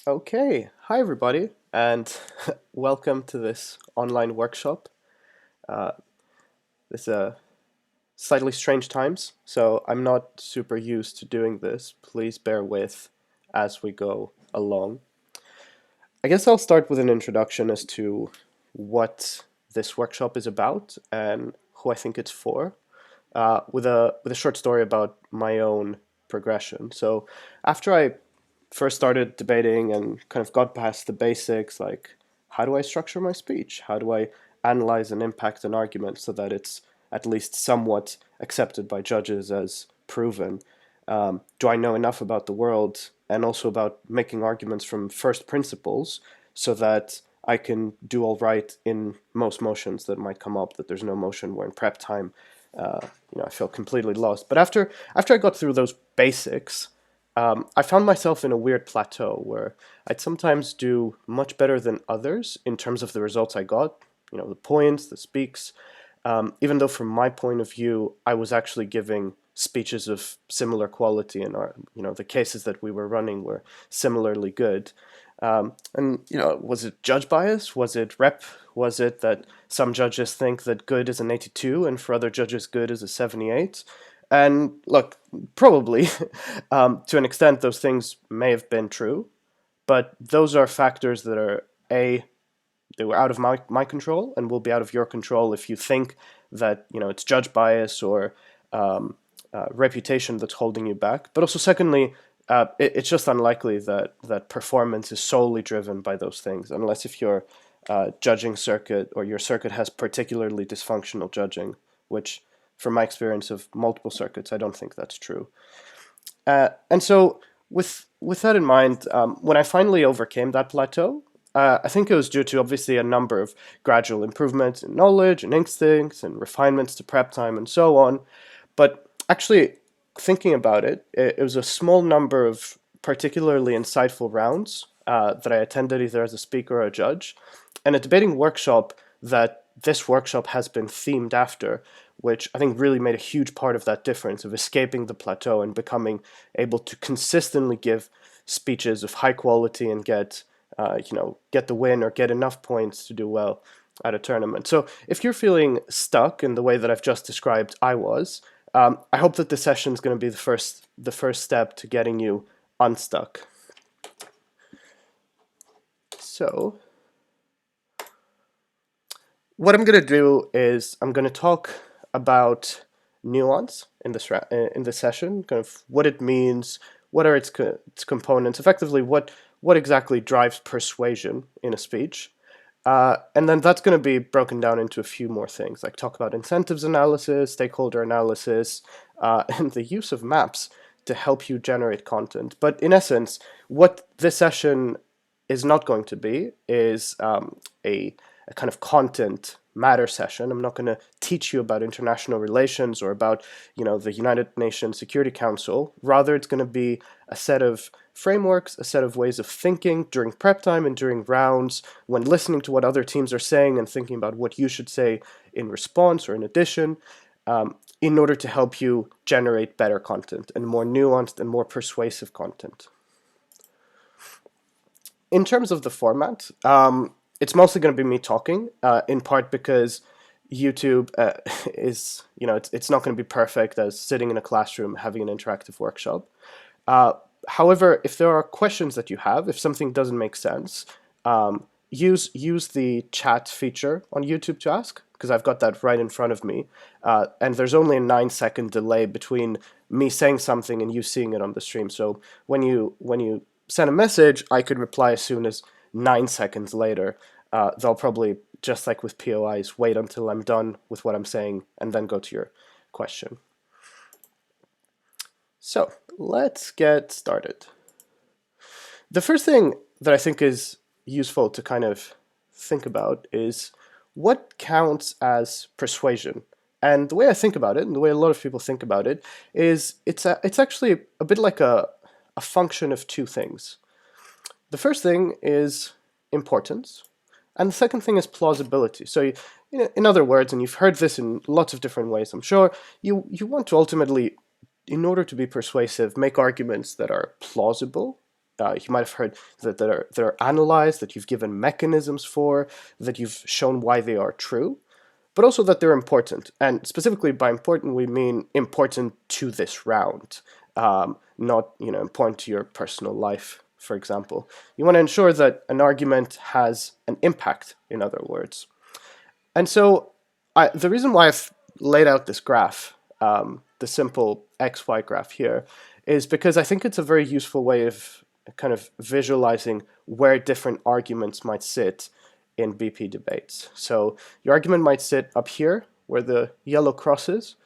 Okay, hi everybody, and welcome to this online workshop. Uh, this slightly strange times, so I'm not super used to doing this. Please bear with as we go along. I guess I'll start with an introduction as to what this workshop is about and who I think it's for, with a short story about my own progression. So after I first started debating and kind of got past the basics, like how do I structure my speech? How do I analyze and impact an argument so that it's at least somewhat accepted by judges as proven? Do I know enough about the world and also about making arguments from first principles so that I can do all right in most motions that might come up, that there's no motion where in prep time, uh, I feel completely lost. But after I got through those basics, I found myself in a weird plateau where I'd sometimes do much better than others in terms of the results I got, the points, the speaks, even though from my point of view, I was actually giving speeches of similar quality and the cases that we were running were similarly good. Was it judge bias? Was it rep? Was it that some judges think that good is an 82 and for other judges good is a 78? And look, probably to an extent, those things may have been true, but those are factors that are they were out of my control and will be out of your control if you think that it's judge bias or reputation that's holding you back. But also, secondly, it's just unlikely that performance is solely driven by those things, unless if your judging circuit or your circuit has particularly dysfunctional judging, which from my experience of multiple circuits, I don't think that's true. And so with that in mind, when I finally overcame that plateau, I think it was due to obviously a number of gradual improvements in knowledge and instincts and refinements to prep time and so on. But actually, thinking about it, it was a small number of particularly insightful rounds that I attended either as a speaker or a judge, and a debating workshop that this workshop has been themed after, which I think really made a huge part of that difference of escaping the plateau and becoming able to consistently give speeches of high quality and get the win or get enough points to do well at a tournament. So if you're feeling stuck in the way that I've just described I was, I hope that this session is going to be the first step to getting you unstuck. So what I'm going to do is I'm going to talk about nuance in this session, kind of what it means, what are its components, effectively what exactly drives persuasion in a speech. And then that's going to be broken down into a few more things, like talk about incentives analysis, stakeholder analysis, and the use of maps to help you generate content. But in essence, what this session is not going to be is a kind of content matter session. I'm not going to teach you about international relations or about the United Nations Security Council. Rather, it's going to be a set of frameworks, a set of ways of thinking during prep time and during rounds, when listening to what other teams are saying and thinking about what you should say in response or in addition, in order to help you generate better content and more nuanced and more persuasive content. In terms of the format, it's mostly going to be me talking, in part because YouTube is, it's not going to be perfect as sitting in a classroom having an interactive workshop. However, if there are questions that you have, if something doesn't make sense, use the chat feature on YouTube to ask, because I've got that right in front of me. And there's only a 9-second delay between me saying something and you seeing it on the stream. So when you send a message, I could reply as soon as 9 seconds later. They'll probably, just like with POIs, wait until I'm done with what I'm saying and then go to your question. So let's get started. The first thing that I think is useful to kind of think about is what counts as persuasion. And the way I think about it, and the way a lot of people think about it, is it's actually a bit like a function of two things. The first thing is importance, and the second thing is plausibility. So in other words, and you've heard this in lots of different ways, I'm sure, you want to ultimately, in order to be persuasive, make arguments that are plausible you might have heard that they're analyzed, that you've given mechanisms for, that you've shown why they are true, but also that they're important. And specifically by important, we mean important to this round, not important to your personal life, for example. You want to ensure that an argument has an impact, in other words. And so the reason why I've laid out this graph, the simple XY graph here, is because I think it's a very useful way of kind of visualizing where different arguments might sit in BP debates. So your argument might sit up here, where the yellow cross is,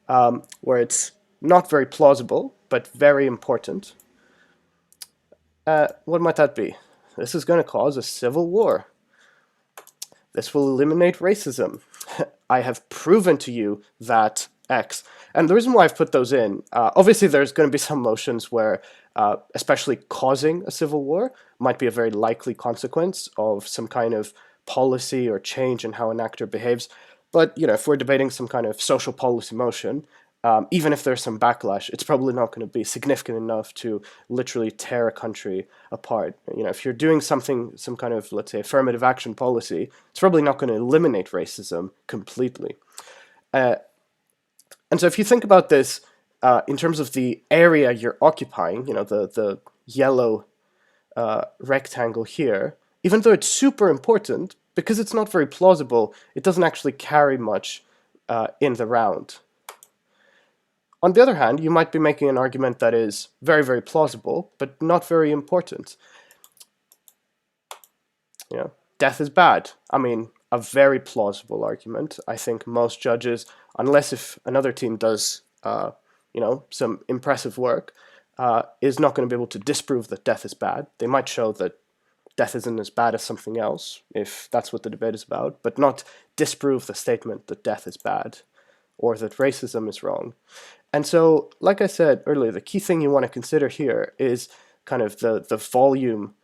where it's not very plausible, but very important. What might that be? This is going to cause a civil war. This will eliminate racism. I have proven to you that X. And the reason why I've put those in, obviously there's going to be some motions where, especially causing a civil war, might be a very likely consequence of some kind of policy or change in how an actor behaves. But if we're debating some kind of social policy motion, even if there's some backlash, it's probably not going to be significant enough to literally tear a country apart. If you're doing something, some kind of, let's say, affirmative action policy, it's probably not going to eliminate racism completely. And so if you think about this in terms of the area you're occupying, the yellow rectangle here, even though it's super important, because it's not very plausible, it doesn't actually carry much in the round. On the other hand, you might be making an argument that is very, very plausible, but not very important. Death is bad. I mean, a very plausible argument. I think most judges, unless if another team does, some impressive work, is not going to be able to disprove that death is bad. They might show that death isn't as bad as something else, if that's what the debate is about, but not disprove the statement that death is bad or that racism is wrong. And so, like I said earlier, the key thing you want to consider here is kind of the volume,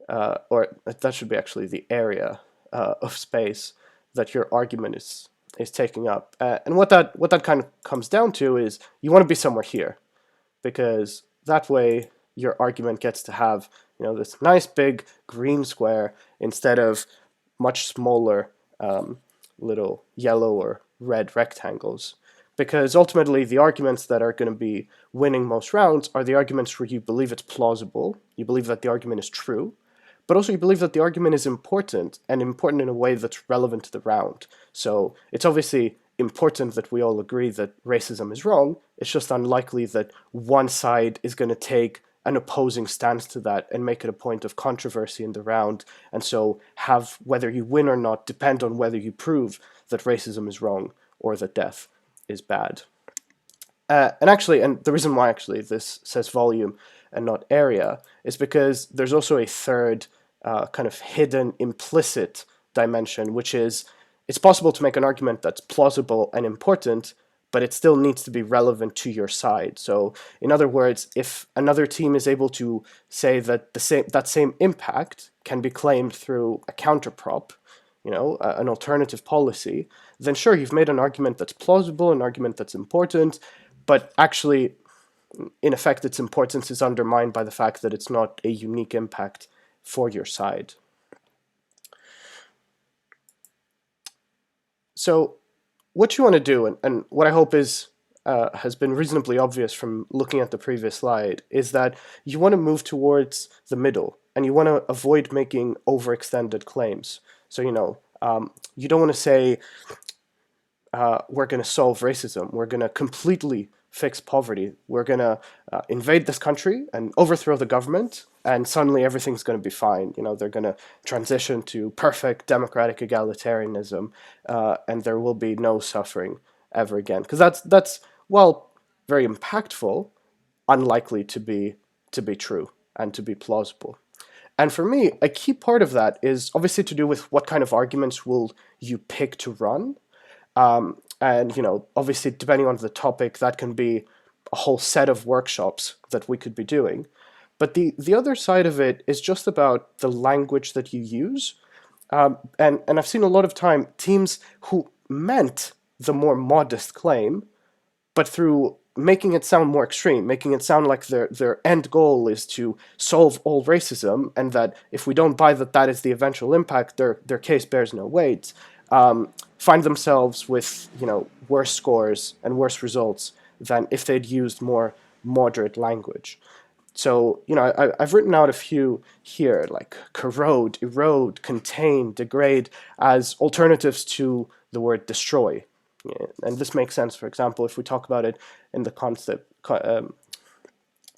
or that should be actually the area of space that your argument is taking up. And what that kind of comes down to is you want to be somewhere here, because that way your argument gets to have this nice big green square instead of much smaller little yellow or red rectangles. Because ultimately the arguments that are going to be winning most rounds are the arguments where you believe it's plausible, you believe that the argument is true, but also you believe that the argument is important, and important in a way that's relevant to the round. So it's obviously important that we all agree that racism is wrong. It's just unlikely that one side is going to take an opposing stance to that and make it a point of controversy in the round, and so have whether you win or not depend on whether you prove that racism is wrong or that death is bad. And the reason why actually this says volume and not area is because there's also a third kind of hidden implicit dimension, which is it's possible to make an argument that's plausible and important, but it still needs to be relevant to your side. So in other words, if another team is able to say that that same impact can be claimed through a counterprop, an alternative policy, then sure, you've made an argument that's plausible, an argument that's important, but actually, in effect, its importance is undermined by the fact that it's not a unique impact for your side. So what you want to do, and what I hope is has been reasonably obvious from looking at the previous slide, is that you want to move towards the middle, and you want to avoid making overextended claims. So, you don't want to say, we're going to solve racism, we're going to completely fix poverty, we're going to invade this country and overthrow the government, and suddenly everything's going to be fine. They're going to transition to perfect democratic egalitarianism, and there will be no suffering ever again. Because that's while very impactful, unlikely to be true and to be plausible. And for me, a key part of that is obviously to do with what kind of arguments will you pick to run. And, obviously, depending on the topic, that can be a whole set of workshops that we could be doing. But the other side of it is just about the language that you use. And I've seen a lot of time teams who meant the more modest claim, but through making it sound more extreme, making it sound like their end goal is to solve all racism, and that if we don't buy that that is the eventual impact, their case bears no weight, find themselves with, worse scores and worse results than if they'd used more moderate language. So, I've written out a few here, like corrode, erode, contain, degrade, as alternatives to the word destroy. Yeah, and this makes sense, for example, if we talk about it in the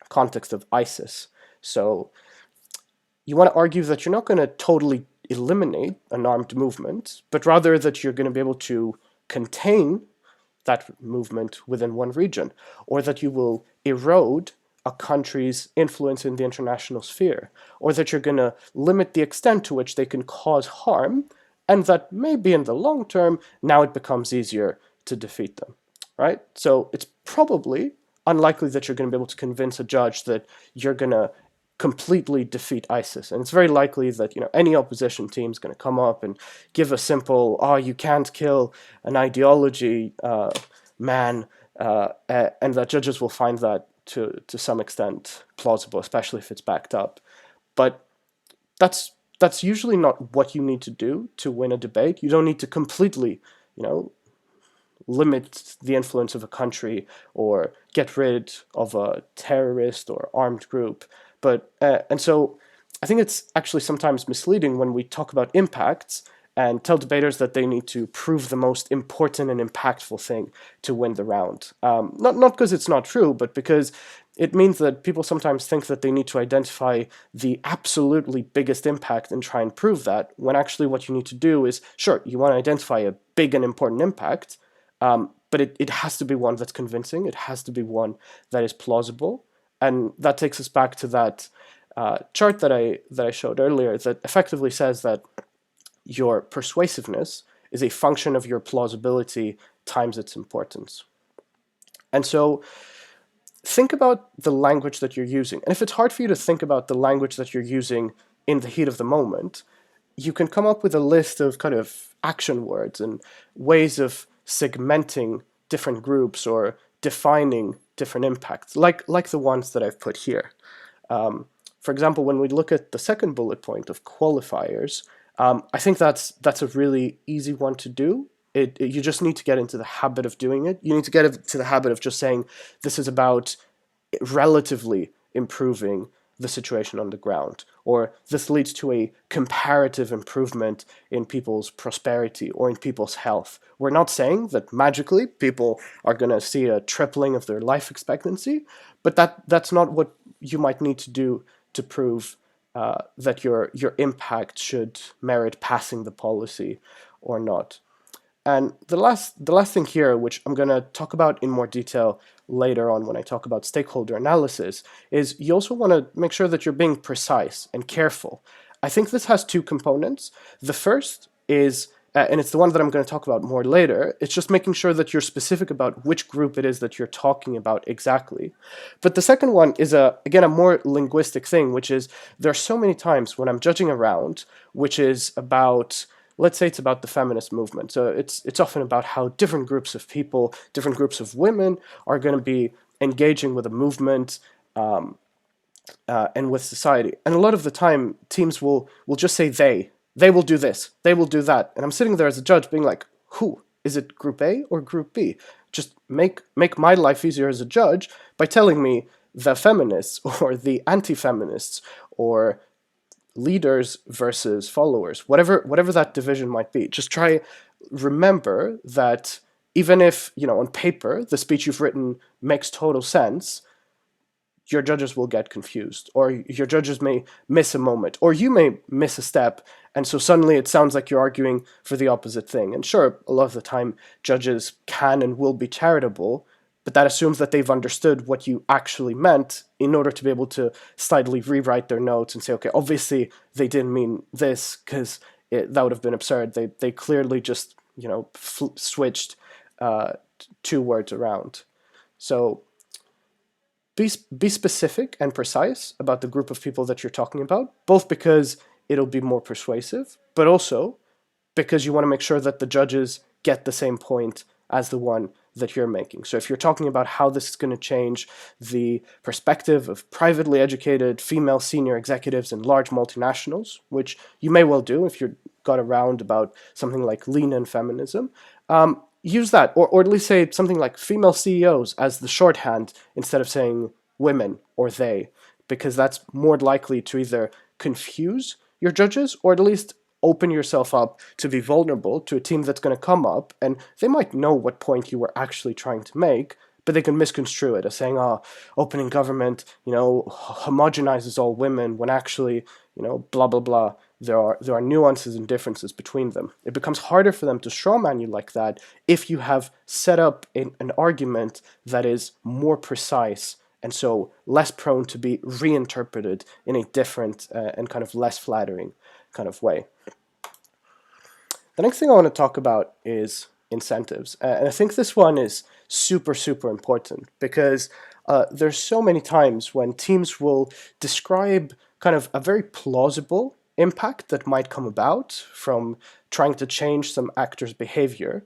context of ISIS. So you want to argue that you're not going to totally eliminate an armed movement, but rather that you're going to be able to contain that movement within one region, or that you will erode a country's influence in the international sphere, or that you're going to limit the extent to which they can cause harm, and that maybe in the long term, now it becomes easier to defeat them, right? So it's probably unlikely that you're going to be able to convince a judge that you're going to completely defeat ISIS. And it's very likely that, any opposition team is going to come up and give a simple, oh, you can't kill an ideology, man, and that judges will find that to some extent plausible, especially if it's backed up. But that's usually not what you need to do to win a debate. You don't need to completely, limit the influence of a country or get rid of a terrorist or armed group. But and so I think it's actually sometimes misleading when we talk about impacts and tell debaters that they need to prove the most important and impactful thing to win the round. Not because it's not true, but because it means that people sometimes think that they need to identify the absolutely biggest impact and try and prove that, when actually what you need to do is, sure, you want to identify a big and important impact, but it has to be one that's convincing. It has to be one that is plausible. And that takes us back to that chart that I showed earlier that effectively says that your persuasiveness is a function of your plausibility times its importance. And so think about the language that you're using. And if it's hard for you to think about the language that you're using in the heat of the moment, you can come up with a list of kind of action words and ways of segmenting different groups or defining different impacts, like the ones that I've put here. For example, when we look at the second bullet point of qualifiers, I think that's a really easy one to do. You just need to get into the habit of doing it. You need to get into the habit of just saying, this is about relatively improving the situation on the ground, or this leads to a comparative improvement in people's prosperity or in people's health. We're not saying that magically people are going to see a tripling of their life expectancy, but that's not what you might need to do to prove that your impact should merit passing the policy or not. And the last thing here, which I'm going to talk about in more detail later on when I talk about stakeholder analysis, is you also want to make sure that you're being precise and careful. I think this has two components. The first is, and it's the one that I'm going to talk about more later, it's just making sure that you're specific about which group it is that you're talking about exactly. But the second one is, again, a more linguistic thing, which is there are so many times when I'm judging a round, which is about, let's say it's about the feminist movement. So it's often about how different groups of people, different groups of women are going to be engaging with a movement and with society. And a lot of the time, teams will just say they will do this, they will do that. And I'm sitting there as a judge being like, who? Is it group A or group B? Just make my life easier as a judge by telling me the feminists or the anti-feminists or leaders versus followers, whatever that division might be. Just remember that even if, on paper, the speech you've written makes total sense, your judges will get confused, or your judges may miss a moment, or you may miss a step, and so suddenly it sounds like you're arguing for the opposite thing. And sure, a lot of the time, judges can and will be charitable, but that assumes that they've understood what you actually meant in order to be able to slightly rewrite their notes and say, okay, obviously they didn't mean this, because that would have been absurd. They clearly just, switched two words around. So be specific and precise about the group of people that you're talking about, both because it'll be more persuasive, but also because you want to make sure that the judges get the same point as the one that you're making. So if you're talking about how this is going to change the perspective of privately educated female senior executives in large multinationals, which you may well do if you got around about something like lean and feminism, use that, or at least say something like female CEOs as the shorthand instead of saying women or they, because that's more likely to either confuse your judges or at least open yourself up to be vulnerable to a team that's going to come up and they might know what point you were actually trying to make, but they can misconstrue it as saying, oh, opening government, homogenizes all women, when actually, blah, blah, blah. There are nuances and differences between them. It becomes harder for them to strawman you like that if you have set up an argument that is more precise and so less prone to be reinterpreted in a different and kind of less flattering kind of way. The next thing I want to talk about is incentives. And I think this one is super, super important because there's so many times when teams will describe kind of a very plausible impact that might come about from trying to change some actor's behavior,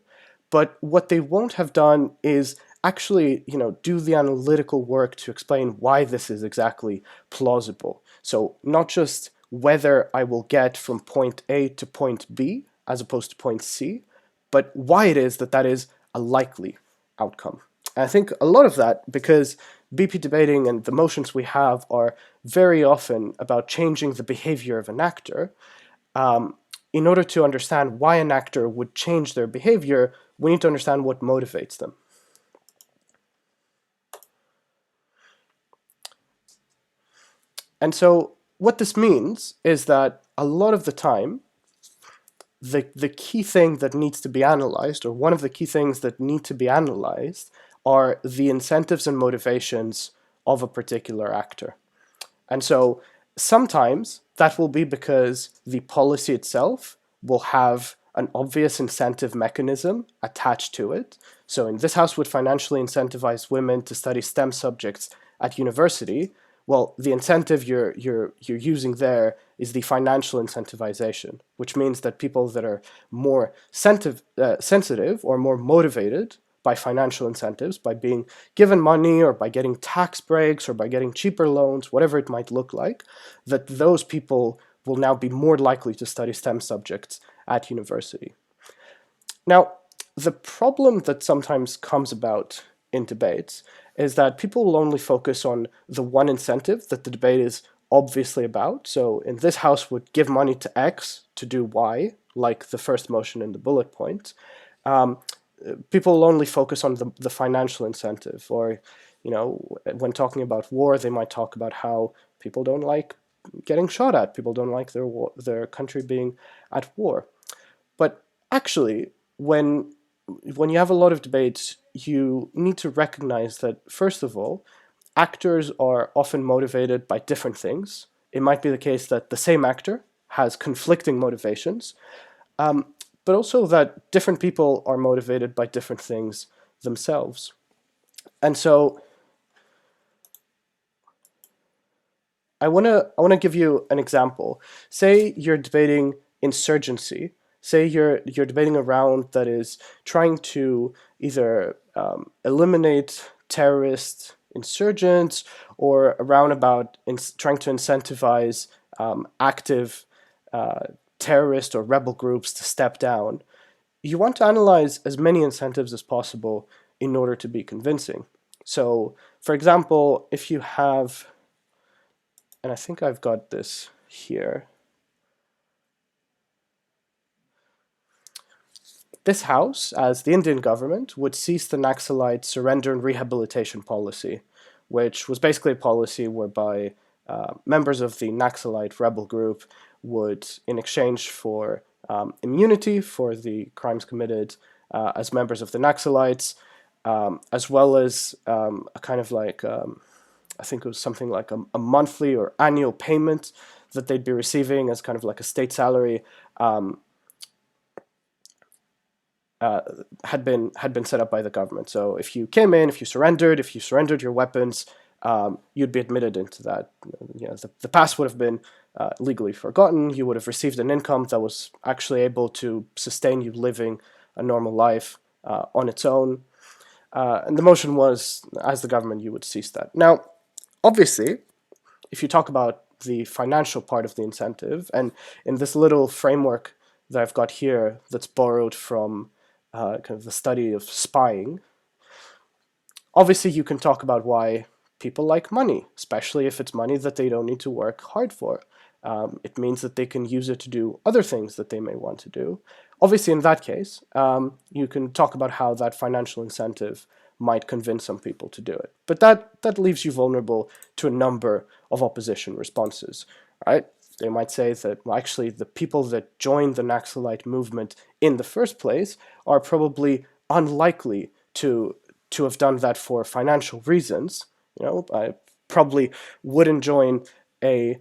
but what they won't have done is actually, do the analytical work to explain why this is exactly plausible. So not just whether I will get from point A to point B as opposed to point C, but why it is that is a likely outcome. And I think a lot of that, because BP debating and the motions we have are very often about changing the behavior of an actor, in order to understand why an actor would change their behavior, we need to understand what motivates them. And so what this means is that a lot of the time, the key thing that needs to be analyzed, or one of the key things that need to be analyzed, are the incentives and motivations of a particular actor. And so sometimes that will be because the policy itself will have an obvious incentive mechanism attached to it. So in this house would financially incentivize women to study STEM subjects at university. Well, the incentive you're using there is the financial incentivization, which means that people that are more sensitive or more motivated by financial incentives, by being given money or by getting tax breaks or by getting cheaper loans, whatever it might look like, that those people will now be more likely to study STEM subjects at university. Now, the problem that sometimes comes about in debates is that people will only focus on the one incentive that the debate is obviously about. So in this house would give money to X to do Y, like the first motion in the bullet point. People will only focus on the financial incentive, or when talking about war, they might talk about how people don't like getting shot at, people don't like their country being at war. But actually, when you have a lot of debates, you need to recognize that, first of all, actors are often motivated by different things. It might be the case that the same actor has conflicting motivations, but also that different people are motivated by different things themselves. And so I want to give you an example. Say you're debating insurgency. Say you're debating a round that is trying to either eliminate terrorist insurgents, or a round about trying to incentivize active terrorist or rebel groups to step down. You want to analyze as many incentives as possible in order to be convincing. So, for example, if you have, and I think I've got this here, this house, as the Indian government, would cease the Naxalite surrender and rehabilitation policy, which was basically a policy whereby members of the Naxalite rebel group would, in exchange for immunity for the crimes committed as members of the Naxalites, as well as a kind of like, I think it was something like a monthly or annual payment that they'd be receiving as kind of like a state salary, had been set up by the government. So if you came in, if you surrendered your weapons, you'd be admitted into that. The past would have been legally forgotten. You would have received an income that was actually able to sustain you living a normal life on its own. And the motion was, as the government, you would cease that. Now, obviously, if you talk about the financial part of the incentive, and in this little framework that I've got here that's borrowed from kind of the study of spying, obviously you can talk about why people like money, especially if it's money that they don't need to work hard for. It means that they can use it to do other things that they may want to do. Obviously, in that case, you can talk about how that financial incentive might convince some people to do it. But that leaves you vulnerable to a number of opposition responses, right? They might say that, well, actually, the people that joined the Naxalite movement in the first place are probably unlikely to have done that for financial reasons. You know, I probably wouldn't join a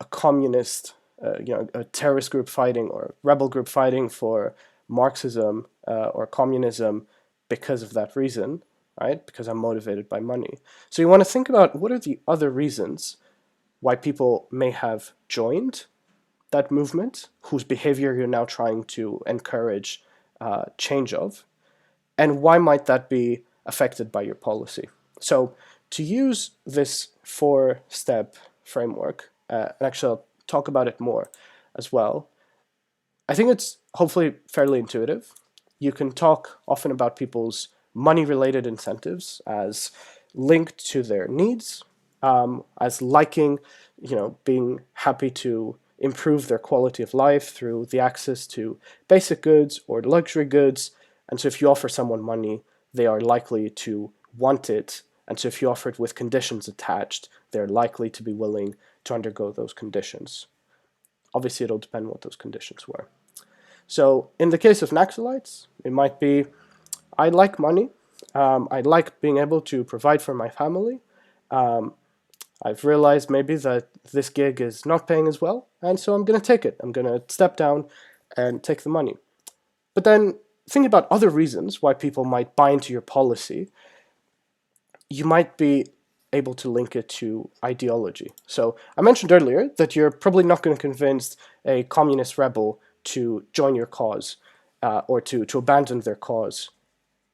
communist, a terrorist group fighting or rebel group fighting for Marxism or communism because of that reason, right? Because I'm motivated by money. So you want to think about what are the other reasons why people may have joined that movement, whose behavior you're now trying to encourage change of, and why might that be affected by your policy. So to use this 4-step framework, and actually I'll talk about it more as well, I think it's hopefully fairly intuitive. You can talk often about people's money-related incentives as linked to their needs, as liking, being happy to improve their quality of life through the access to basic goods or luxury goods. And so if you offer someone money, they are likely to want it. And so if you offer it with conditions attached, they're likely to be willing to undergo those conditions. Obviously, it'll depend what those conditions were. So in the case of Naxalites, it might be, I like money. I like being able to provide for my family. I've realized maybe that this gig is not paying as well, and so I'm going to take it. I'm going to step down and take the money. But then think about other reasons why people might buy into your policy. You might be able to link it to ideology. So I mentioned earlier that you're probably not going to convince a communist rebel to join your cause or to abandon their cause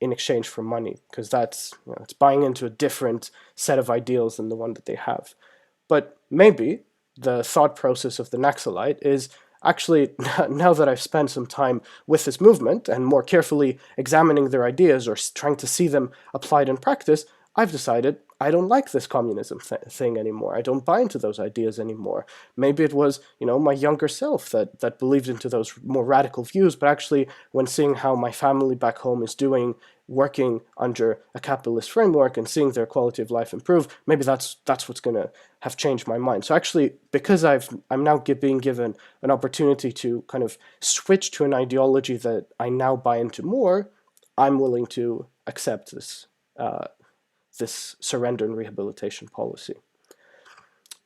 in exchange for money, because that's it's buying into a different set of ideals than the one that they have. But maybe the thought process of the Naxalite is actually, now that I've spent some time with this movement and more carefully examining their ideas or trying to see them applied in practice, I've decided I don't like this communism thing anymore. I don't buy into those ideas anymore. Maybe it was, my younger self that believed into those more radical views, but actually when seeing how my family back home is doing, working under a capitalist framework and seeing their quality of life improve, maybe that's what's going to have changed my mind. So actually, because I'm now being given an opportunity to kind of switch to an ideology that I now buy into more, I'm willing to accept this surrender and rehabilitation policy.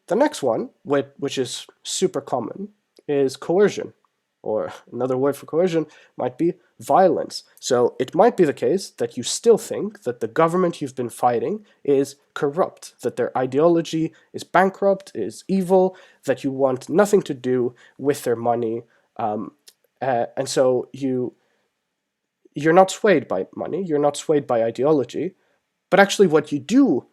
The next one, which is super common, is coercion, or another word for coercion might be violence. So it might be the case that you still think that the government you've been fighting is corrupt, that their ideology is bankrupt, is evil, that you want nothing to do with their money, and so you're not swayed by money, you're not swayed by ideology. But actually what you do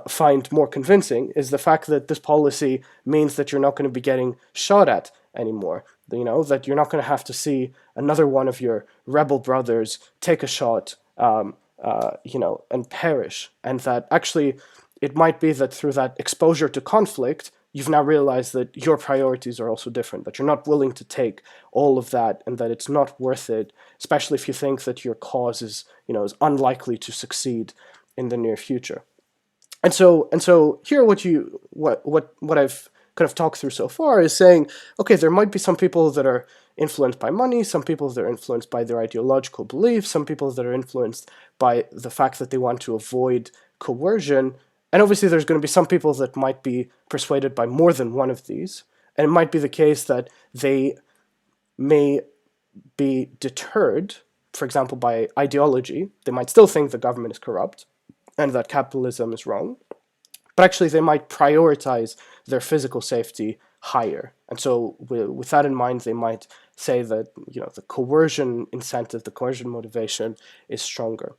find more convincing is the fact that this policy means that you're not going to be getting shot at anymore. That you're not going to have to see another one of your rebel brothers take a shot, and perish. And that actually it might be that through that exposure to conflict, you've now realized that your priorities are also different, that you're not willing to take all of that and that it's not worth it, especially if you think that your cause is unlikely to succeed in the near future. And so here what I've kind of talked through so far is saying, okay, there might be some people that are influenced by money, some people that are influenced by their ideological beliefs, some people that are influenced by the fact that they want to avoid coercion, and obviously there's going to be some people that might be persuaded by more than one of these, and it might be the case that they may be deterred, for example, by ideology. They might still think the government is corrupt, and that capitalism is wrong, but actually they might prioritize their physical safety higher. And so with that in mind, they might say that the coercion incentive, the coercion motivation is stronger.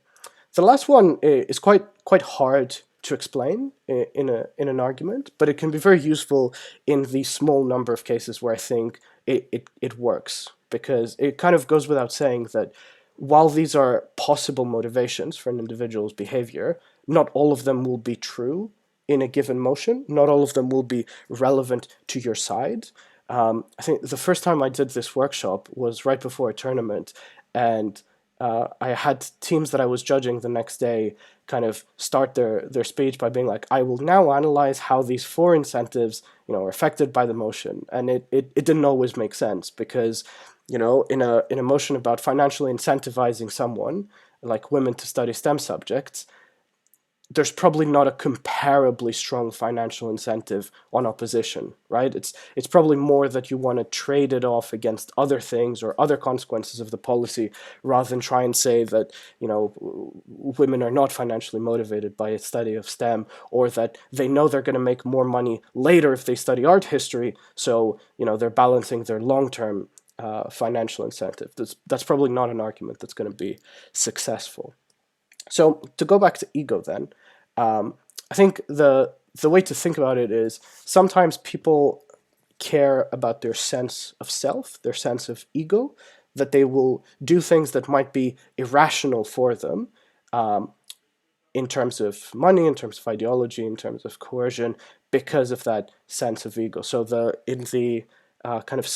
The last one is quite hard to explain in an argument, but it can be very useful in the small number of cases where I think it works, because it kind of goes without saying that while these are possible motivations for an individual's behavior, not all of them will be true in a given motion. Not all of them will be relevant to your side. I think the first time I did this workshop was right before a tournament, and I had teams that I was judging the next day kind of start their speech by being like, I will now analyze how these four incentives, are affected by the motion. And it didn't always make sense, because, in a motion about financially incentivizing someone, like women, to study STEM subjects, there's probably not a comparably strong financial incentive on opposition, right? It's probably more that you want to trade it off against other things or other consequences of the policy, rather than try and say that, women are not financially motivated by a study of STEM, or that they know they're going to make more money later if they study art history, so, they're balancing their long-term financial incentive. That's probably not an argument that's going to be successful. So to go back to ego then, I think the way to think about it is sometimes people care about their sense of self, their sense of ego, that they will do things that might be irrational for them, in terms of money, in terms of ideology, in terms of coercion, because of that sense of ego. So in the kind of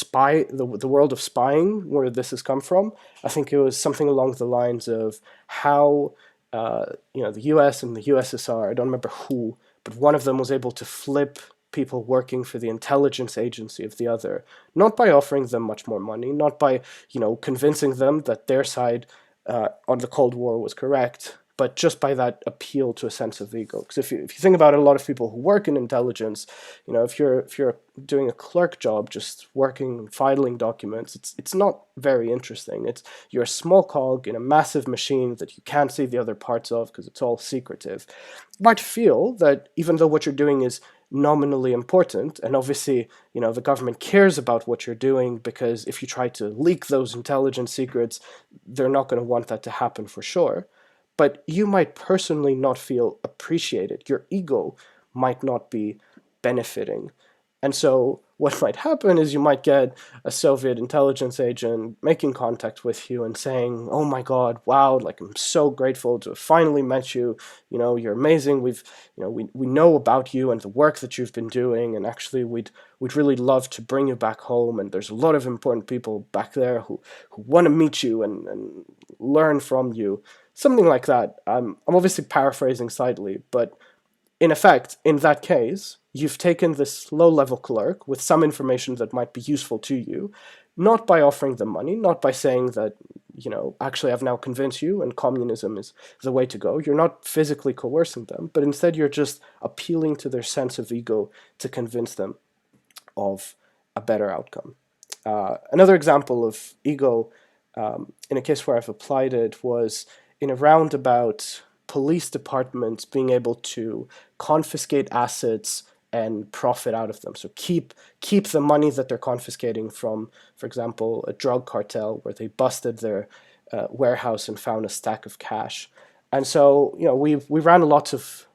the world of spying, where this has come from, I think it was something along the lines of how the US and the USSR, I don't remember who, but one of them was able to flip people working for the intelligence agency of the other, not by offering them much more money, not by, convincing them that their side on the Cold War was correct, but just by that appeal to a sense of ego. Because if you think about it, a lot of people who work in intelligence, if you're doing a clerk job, just working, filing documents, it's not very interesting. You're a small cog in a massive machine that you can't see the other parts of because it's all secretive. You might feel that even though what you're doing is nominally important, and obviously, the government cares about what you're doing, because if you try to leak those intelligence secrets, they're not going to want that to happen for sure. But you might personally not feel appreciated. Your ego might not be benefiting. And so what might happen is you might get a Soviet intelligence agent making contact with you and saying, oh my God, wow, like I'm so grateful to have finally met you. You're amazing. We know about you and the work that you've been doing, and actually we'd really love to bring you back home. And there's a lot of important people back there who want to meet you and learn from you. Something like that. I'm obviously paraphrasing slightly, but in effect, in that case, you've taken this low-level clerk with some information that might be useful to you, not by offering them money, not by saying that, actually I've now convinced you and communism is the way to go. You're not physically coercing them, but instead you're just appealing to their sense of ego to convince them of a better outcome. Another example of ego, in a case where I've applied it, was in a roundabout police departments being able to confiscate assets and profit out of them. So keep the money that they're confiscating from, for example, a drug cartel where they busted their warehouse and found a stack of cash. And so, we ran lots of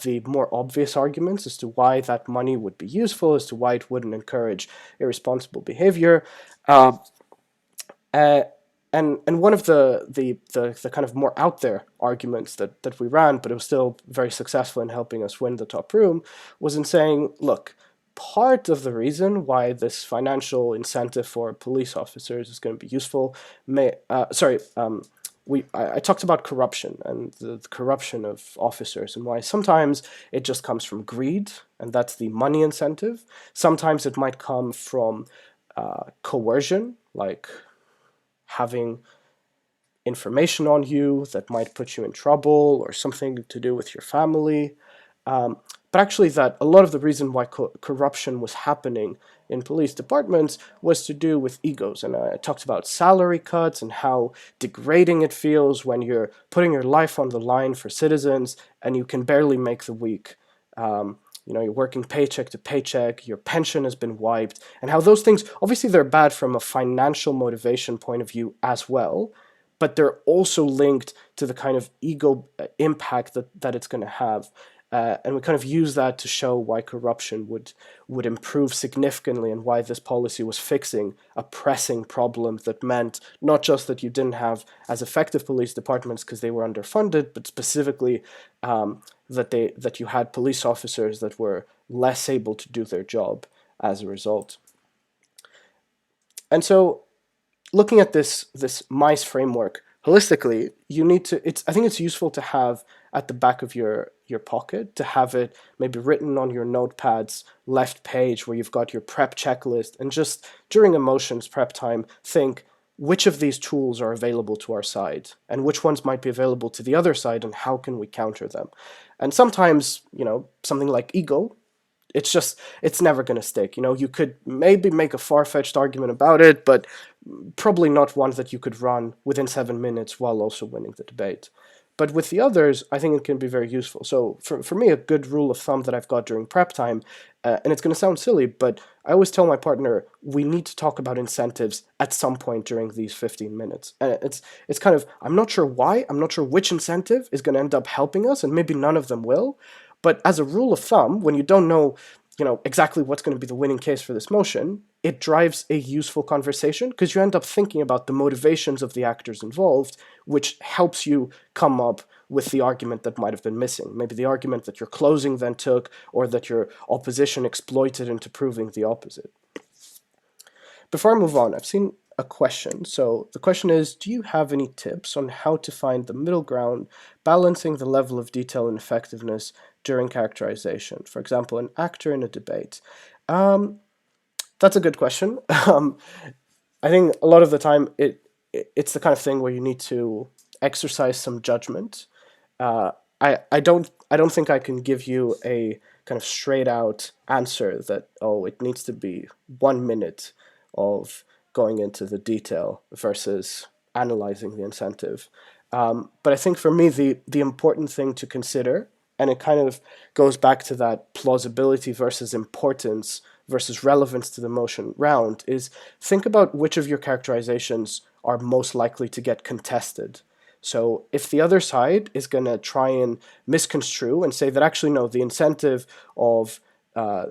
the more obvious arguments as to why that money would be useful, as to why it wouldn't encourage irresponsible behavior. And one of the kind of more out there arguments that we ran, but it was still very successful in helping us win the top room, was in saying, look, part of the reason why this financial incentive for police officers is going to be useful I talked about corruption and the corruption of officers, and why sometimes it just comes from greed, and that's the money incentive. Sometimes it might come from coercion, like having information on you that might put you in trouble, or something to do with your family. But actually that a lot of the reason why corruption was happening in police departments was to do with egos. And I talked about salary cuts and how degrading it feels when you're putting your life on the line for citizens and you can barely make the week. you know, you're working paycheck to paycheck, your pension has been wiped, and how those things, obviously they're bad from a financial motivation point of view as well, but they're also linked to the kind of ego impact that it's going to have. And we kind of use that to show why corruption would improve significantly, and why this policy was fixing a pressing problem that meant not just that you didn't have as effective police departments because they were underfunded, but specifically that you had police officers that were less able to do their job as a result. And so, looking at this MICE framework holistically, you need to. I think it's useful to have at the back of your pocket, to have it maybe written on your notepad's left page where you've got your prep checklist, and just during emotions prep time, think which of these tools are available to our side and which ones might be available to the other side, and how can we counter them. And sometimes, you know, something like ego, it's never going to stick. You know, you could maybe make a far-fetched argument about it, but probably not one that you could run within 7 minutes while also winning the debate. But with the others, I think it can be very useful. So for me, a good rule of thumb that I've got during prep time, and it's going to sound silly, but I always tell my partner, we need to talk about incentives at some point during these 15 minutes. And it's kind of, I'm not sure why, I'm not sure which incentive is going to end up helping us, and maybe none of them will. But as a rule of thumb, when you don't know, you know, exactly what's going to be the winning case for this motion, it drives a useful conversation because you end up thinking about the motivations of the actors involved, which helps you come up with the argument that might have been missing. Maybe the argument that your closing then took, or that your opposition exploited into proving the opposite. Before I move on, I've seen a question. So the question is, do you have any tips on how to find the middle ground, balancing the level of detail and effectiveness during characterization? For example, an actor in a debate. That's a good question. I think a lot of the time it's the kind of thing where you need to exercise some judgment. I don't think I can give you a kind of straight out answer that, oh, it needs to be 1 minute of going into the detail versus analyzing the incentive. But I think for me, the important thing to consider, and it kind of goes back to that plausibility versus importance versus relevance to the motion round, is think about which of your characterizations are most likely to get contested. So if the other side is going to try and misconstrue and say that actually no, the incentive of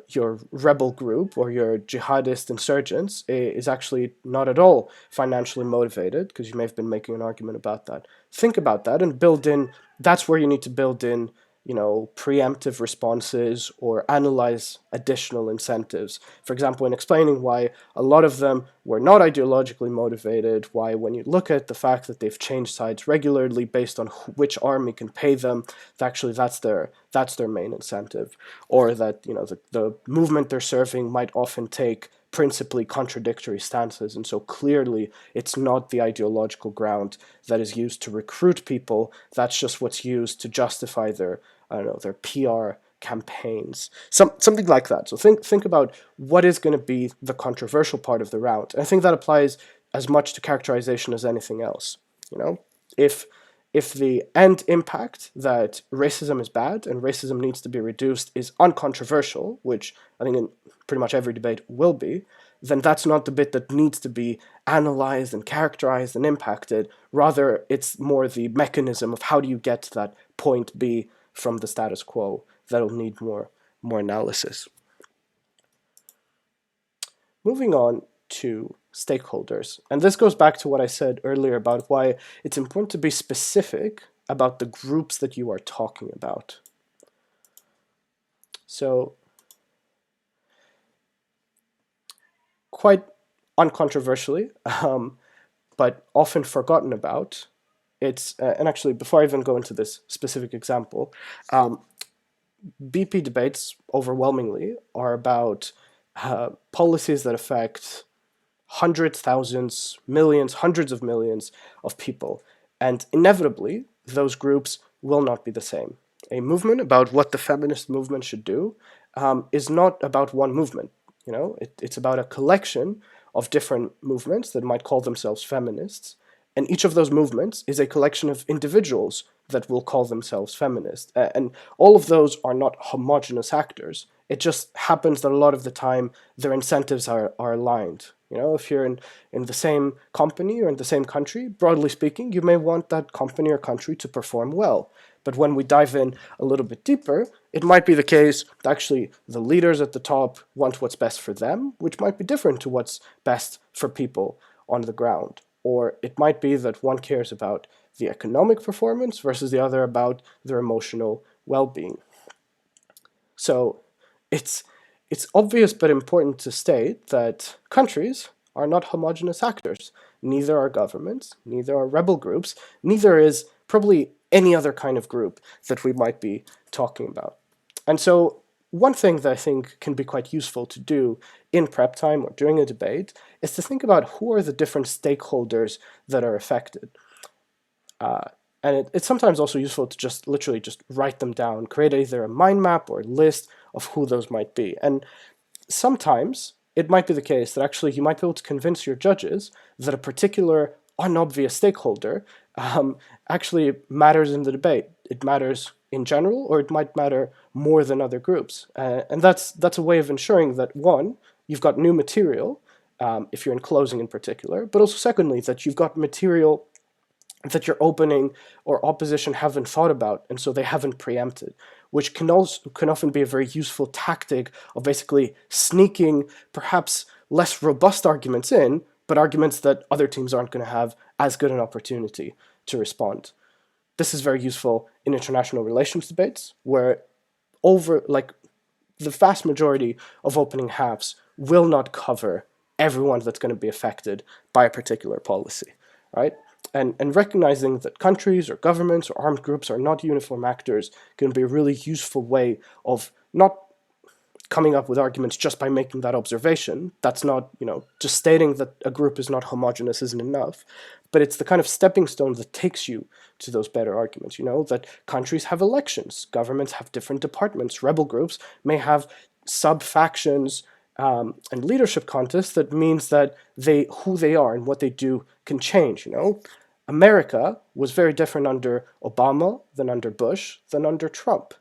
your rebel group or your jihadist insurgents is actually not at all financially motivated, because you may have been making an argument about that. Think about that and build in, that's where you need to build in, you know, preemptive responses or analyze additional incentives. For example, in explaining why a lot of them were not ideologically motivated, why when you look at the fact that they've changed sides regularly based on which army can pay them, actually that's their main incentive. Or that, you know, the movement they're serving might often take principally contradictory stances, and so clearly it's not the ideological ground that is used to recruit people, that's just what's used to justify their, I don't know, their PR campaigns, something like that. So think about what is going to be the controversial part of the round. And I think that applies as much to characterization as anything else. You know, if the end impact that racism is bad and racism needs to be reduced is uncontroversial, which I think in pretty much every debate will be, then that's not the bit that needs to be analyzed and characterized and impacted. Rather, it's more the mechanism of how do you get to that point B from the status quo that'll need more analysis. Moving on to stakeholders. And this goes back to what I said earlier about why it's important to be specific about the groups that you are talking about. So, quite uncontroversially, but often forgotten about, it's, and actually before I even go into this specific example, BP debates overwhelmingly are about policies that affect hundreds, thousands, millions, hundreds of millions of people. And inevitably, those groups will not be the same. A movement about what the feminist movement should do is not about one movement. You know, it's about a collection of different movements that might call themselves feminists. And each of those movements is a collection of individuals that will call themselves feminist. And all of those are not homogenous actors. It just happens that a lot of the time their incentives are aligned. You know, if you're in the same company or in the same country, broadly speaking, you may want that company or country to perform well. But when we dive in a little bit deeper, it might be the case that actually the leaders at the top want what's best for them, which might be different to what's best for people on the ground. Or it might be that one cares about the economic performance versus the other about their emotional well-being. So it's obvious but important to state that countries are not homogeneous actors. Neither are governments, neither are rebel groups, neither is probably any other kind of group that we might be talking about. And so one thing that I think can be quite useful to do in prep time or during a debate is to think about who are the different stakeholders that are affected. And it's sometimes also useful to just literally just write them down, create either a mind map or a list of who those might be. And sometimes it might be the case that actually you might be able to convince your judges that a particular unobvious stakeholder actually matters in the debate. It matters in general, or it might matter more than other groups. And that's a way of ensuring that, one, you've got new material, if you're in closing in particular, but also secondly, that you've got material that your opening or opposition haven't thought about, and so they haven't preempted, which can often be a very useful tactic of basically sneaking perhaps less robust arguments in, but arguments that other teams aren't going to have as good an opportunity to respond. This is very useful in international relations debates, where the vast majority of opening halves will not cover everyone that's going to be affected by a particular policy, right? And recognizing that countries or governments or armed groups are not uniform actors can be a really useful way of not coming up with arguments just by making that observation. That's not, just stating that a group is not homogeneous isn't enough, but it's the kind of stepping stone that takes you to those better arguments, that countries have elections, governments have different departments, rebel groups may have sub-factions, and leadership contests that means that who they are and what they do can change, America was very different under Obama than under Bush than under Trump.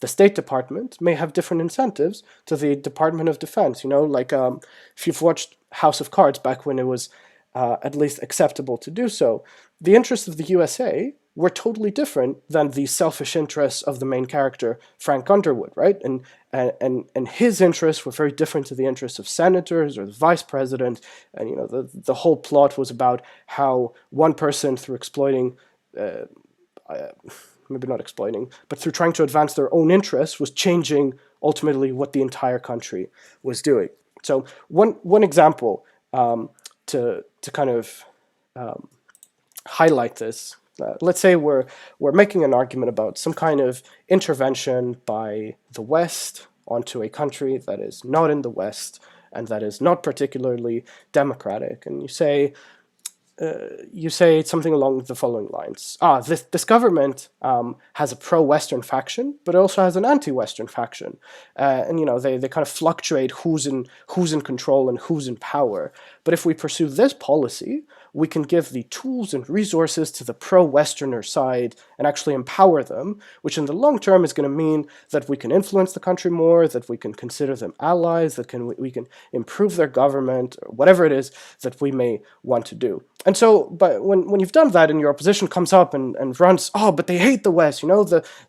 The State Department may have different incentives to the Department of Defense, if you've watched House of Cards back when it was at least acceptable to do so, the interests of the USA were totally different than the selfish interests of the main character, Frank Underwood, right? And his interests were very different to the interests of senators or the vice president. And the whole plot was about how one person, through exploiting, maybe not exploiting, but through trying to advance their own interests, was changing ultimately what the entire country was doing. So one example to kind of highlight this. Let's say we're making an argument about some kind of intervention by the West onto a country that is not in the West and that is not particularly democratic, and you say something along the following lines. This government has a pro-Western faction, but it also has an anti-Western faction. And they kind of fluctuate who's in control and who's in power. But if we pursue this policy, we can give the tools and resources to the pro-Westerner side and actually empower them, which in the long term is going to mean that we can influence the country more, that we can consider them allies, that we can improve their government, or whatever it is that we may want to do. And so, but when you've done that and your opposition comes up and runs, but they hate the West,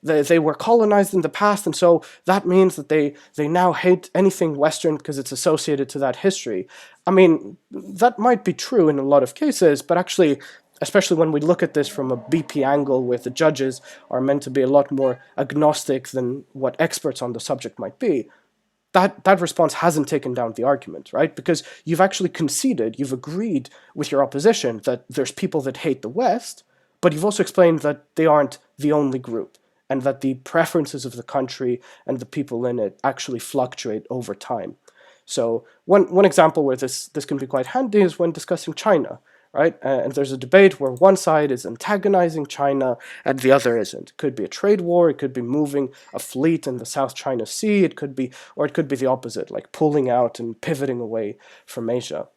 they were colonized in the past, and so that means that they now hate anything Western because it's associated to that history. I mean, that might be true in a lot of cases, but actually, especially when we look at this from a BP angle where the judges are meant to be a lot more agnostic than what experts on the subject might be, that response hasn't taken down the argument, right? Because you've actually conceded, you've agreed with your opposition that there's people that hate the West, but you've also explained that they aren't the only group, and that the preferences of the country and the people in it actually fluctuate over time. So one example where this can be quite handy is when discussing China, right? And there's a debate where one side is antagonizing China and the other isn't. It could be a trade war, it could be moving a fleet in the South China Sea, it could be the opposite, like pulling out and pivoting away from Asia.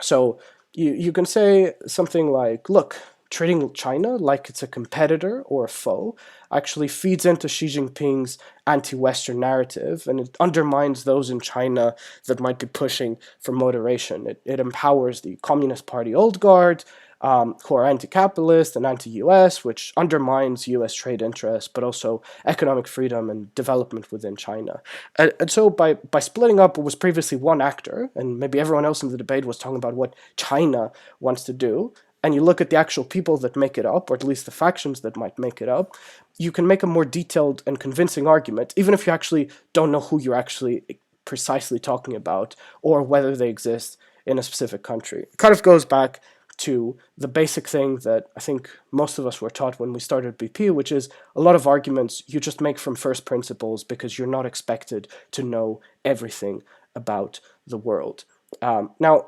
So you can say something like, look, treating China like it's a competitor or a foe actually feeds into Xi Jinping's anti-Western narrative, and it undermines those in China that might be pushing for moderation. It empowers the Communist Party old guard, who are anti-capitalist and anti-US, which undermines US trade interests, but also economic freedom and development within China. And so by splitting up what was previously one actor, and maybe everyone else in the debate was talking about what China wants to do, and you look at the actual people that make it up, or at least the factions that might make it up, you can make a more detailed and convincing argument, even if you actually don't know who you're actually precisely talking about, or whether they exist in a specific country. It kind of goes back to the basic thing that I think most of us were taught when we started BP, which is a lot of arguments you just make from first principles because you're not expected to know everything about the world. Now,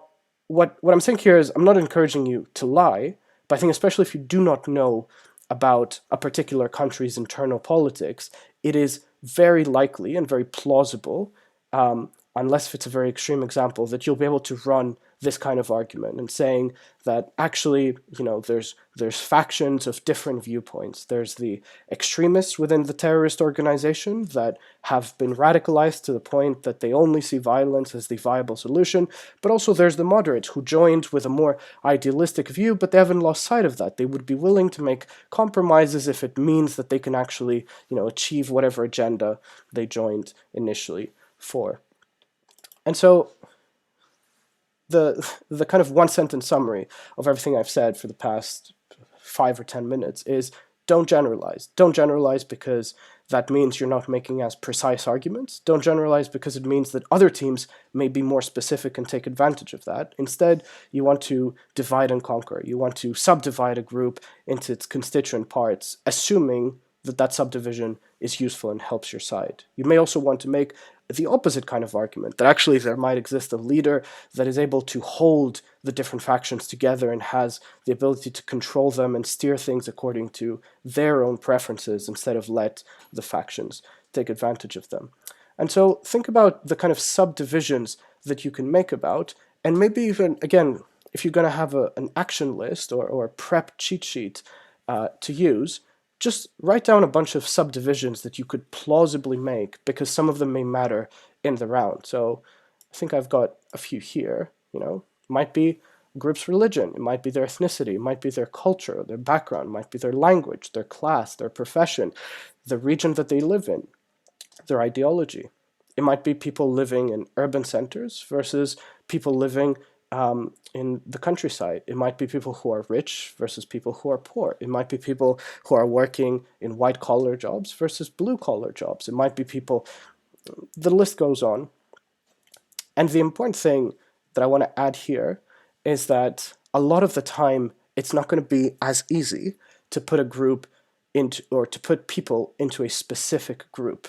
what I'm saying here is I'm not encouraging you to lie, but I think especially if you do not know about a particular country's internal politics, it is very likely and very plausible, unless it's a very extreme example, that you'll be able to run this kind of argument and saying that actually, there's factions of different viewpoints. There's the extremists within the terrorist organization that have been radicalized to the point that they only see violence as the viable solution, but also there's the moderates who joined with a more idealistic view, but they haven't lost sight of that. They would be willing to make compromises if it means that they can actually, achieve whatever agenda they joined initially for. And so the kind of one-sentence summary of everything I've said for the past 5 or 10 minutes is don't generalize. Don't generalize because that means you're not making as precise arguments. Don't generalize because it means that other teams may be more specific and take advantage of that. Instead, you want to divide and conquer. You want to subdivide a group into its constituent parts, assuming that that subdivision is useful and helps your side. You may also want to make the opposite kind of argument, that actually there might exist a leader that is able to hold the different factions together and has the ability to control them and steer things according to their own preferences instead of let the factions take advantage of them. And so think about the kind of subdivisions that you can make about, and maybe even, again, if you're going to have an action list or a prep cheat sheet to use, just write down a bunch of subdivisions that you could plausibly make, because some of them may matter in the round. So I think I've got a few here. Might be a group's religion, it might be their ethnicity, it might be their culture, their background, it might be their language, their class, their profession, the region that they live in, their ideology. It might be people living in urban centers versus people living in the countryside. It might be people who are rich versus people who are poor. It might be people who are working in white-collar jobs versus blue-collar jobs. It might be people, the list goes on. And the important thing that I want to add here is that a lot of the time, it's not going to be as easy to put a group into, or to put people into a specific group.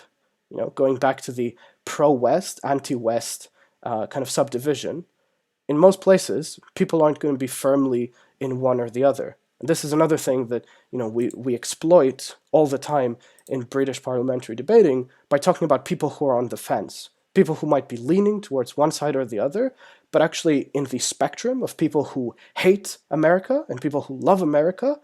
Going back to the pro-West, anti-West kind of subdivision, in most places, people aren't going to be firmly in one or the other. And this is another thing that we exploit all the time in British parliamentary debating by talking about people who are on the fence, people who might be leaning towards one side or the other, but actually in the spectrum of people who hate America and people who love America,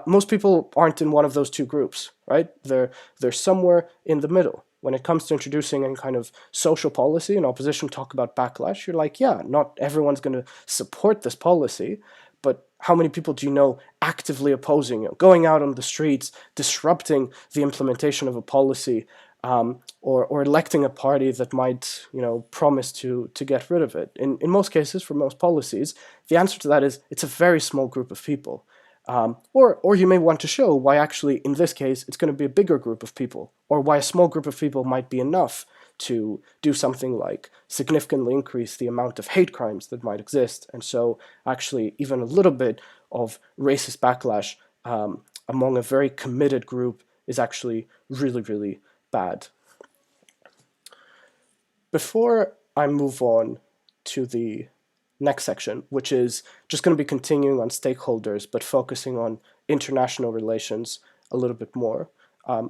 most people aren't in one of those two groups, right? They're somewhere in the middle. When it comes to introducing any kind of social policy and opposition talk about backlash, you're like, yeah, not everyone's going to support this policy, but how many people do you know actively opposing it, going out on the streets, disrupting the implementation of a policy, or electing a party that might, promise to get rid of it? In most cases, for most policies, the answer to that is it's a very small group of people. Or you may want to show why actually, in this case, it's going to be a bigger group of people, or why a small group of people might be enough to do something like significantly increase the amount of hate crimes that might exist. And so actually even a little bit of racist backlash among a very committed group is actually really, really bad. Before I move on to the next section, which is just going to be continuing on stakeholders, but focusing on international relations a little bit more,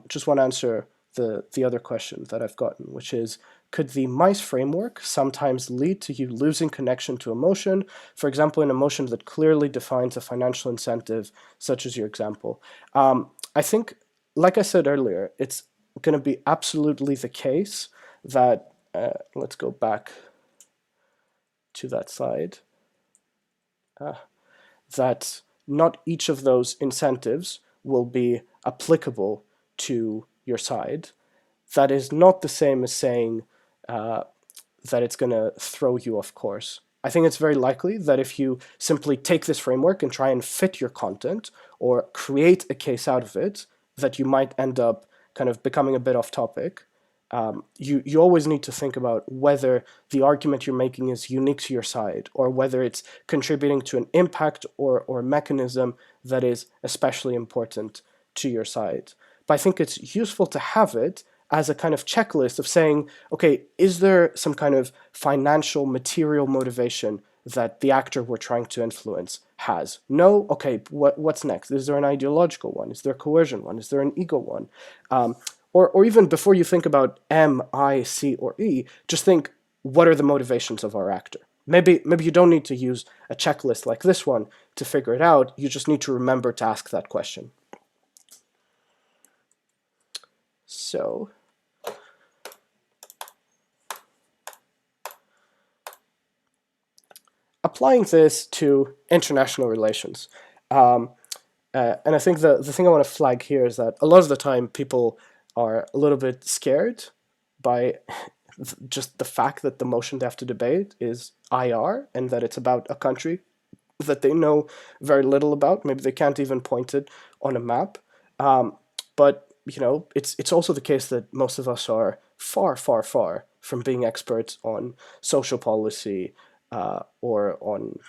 just want to answer the other question that I've gotten, which is, could the mice framework sometimes lead to you losing connection to emotion, for example, an emotion that clearly defines a financial incentive, such as your example? I think, like I said earlier, it's going to be absolutely the case that, let's go back to that slide, that not each of those incentives will be applicable to your side. That is not the same as saying that it's going to throw you off course. I think it's very likely that if you simply take this framework and try and fit your content or create a case out of it, that you might end up kind of becoming a bit off topic. You always need to think about whether the argument you're making is unique to your side, or whether it's contributing to an impact or mechanism that is especially important to your side. But I think it's useful to have it as a kind of checklist of saying, okay, is there some kind of financial, material motivation that the actor we're trying to influence has? No? Okay, what's next? Is there an ideological one? Is there a coercion one? Is there an ego one? Or even before you think about M, I, C, or E, just think, what are the motivations of our actor? Maybe you don't need to use a checklist like this one to figure it out. You just need to remember to ask that question. So, applying this to international relations. And I think the thing I want to flag here is that a lot of the time people are a little bit scared by just the fact that the motion they have to debate is IR, and that it's about a country that they know very little about. Maybe they can't even point it on a map. But it's also the case that most of us are far, far, far from being experts on social policy or on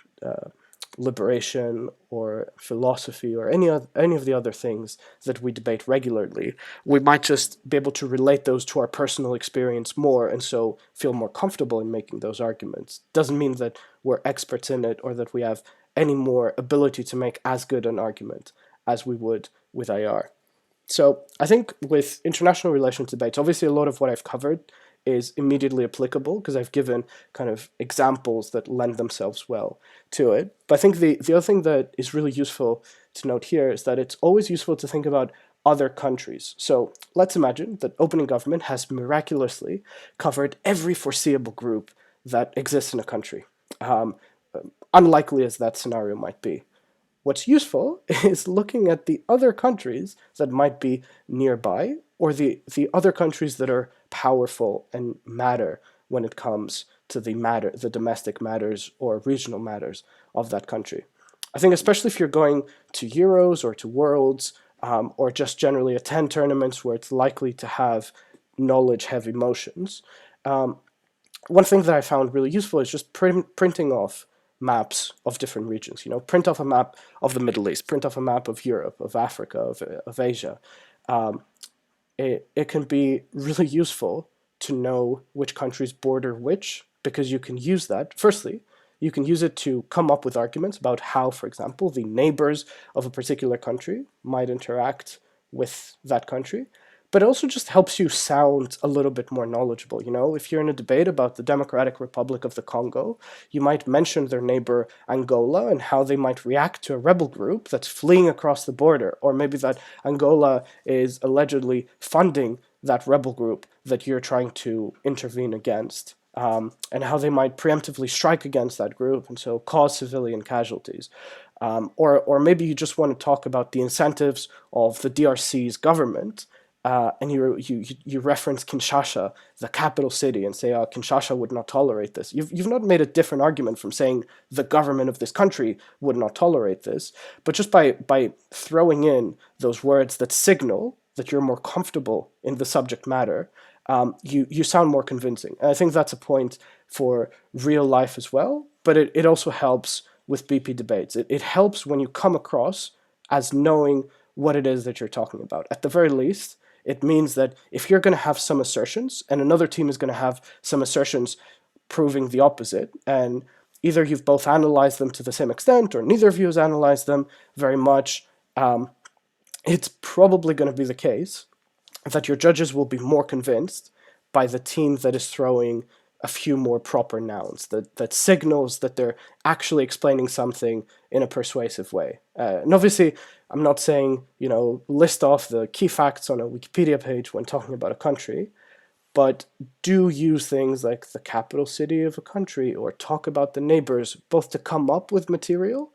liberation or philosophy or any of the other things that we debate regularly. We might just be able to relate those to our personal experience more, and so feel more comfortable in making those arguments. Doesn't mean that we're experts in it or that we have any more ability to make as good an argument as we would with IR. So I think with international relations debates, obviously a lot of what I've covered is immediately applicable because I've given kind of examples that lend themselves well to it. But I think the other thing that is really useful to note here is that it's always useful to think about other countries. So let's imagine that opening government has miraculously covered every foreseeable group that exists in a country, unlikely as that scenario might be. What's useful is looking at the other countries that might be nearby, or the other countries that are powerful and matter when it comes to the domestic matters or regional matters of that country. I think especially if you're going to Euros or to Worlds, or just generally attend tournaments where it's likely to have knowledge-heavy motions, one thing that I found really useful is just printing off maps of different regions. Print off a map of the Middle East, print off a map of Europe, of Africa, of Asia. It can be really useful to know which countries border which, because you can use that. Firstly, you can use it to come up with arguments about how, for example, the neighbors of a particular country might interact with that country. But it also just helps you sound a little bit more knowledgeable. If you're in a debate about the Democratic Republic of the Congo, you might mention their neighbor Angola and how they might react to a rebel group that's fleeing across the border, or maybe that Angola is allegedly funding that rebel group that you're trying to intervene against, and how they might preemptively strike against that group and so cause civilian casualties. Or maybe you just want to talk about the incentives of the DRC's government, and you reference Kinshasa, the capital city, and say, Kinshasa would not tolerate this. You've not made a different argument from saying the government of this country would not tolerate this, but just by throwing in those words that signal that you're more comfortable in the subject matter, you sound more convincing. And I think that's a point for real life as well, but it also helps with BP debates. It helps when you come across as knowing what it is that you're talking about. At the very least, it means that if you're going to have some assertions and another team is going to have some assertions proving the opposite, and either you've both analyzed them to the same extent or neither of you has analyzed them very much, it's probably going to be the case that your judges will be more convinced by the team that is throwing a few more proper nouns, that signals that they're actually explaining something in a persuasive way. And obviously, I'm not saying, list off the key facts on a Wikipedia page when talking about a country, but do use things like the capital city of a country or talk about the neighbors, both to come up with material,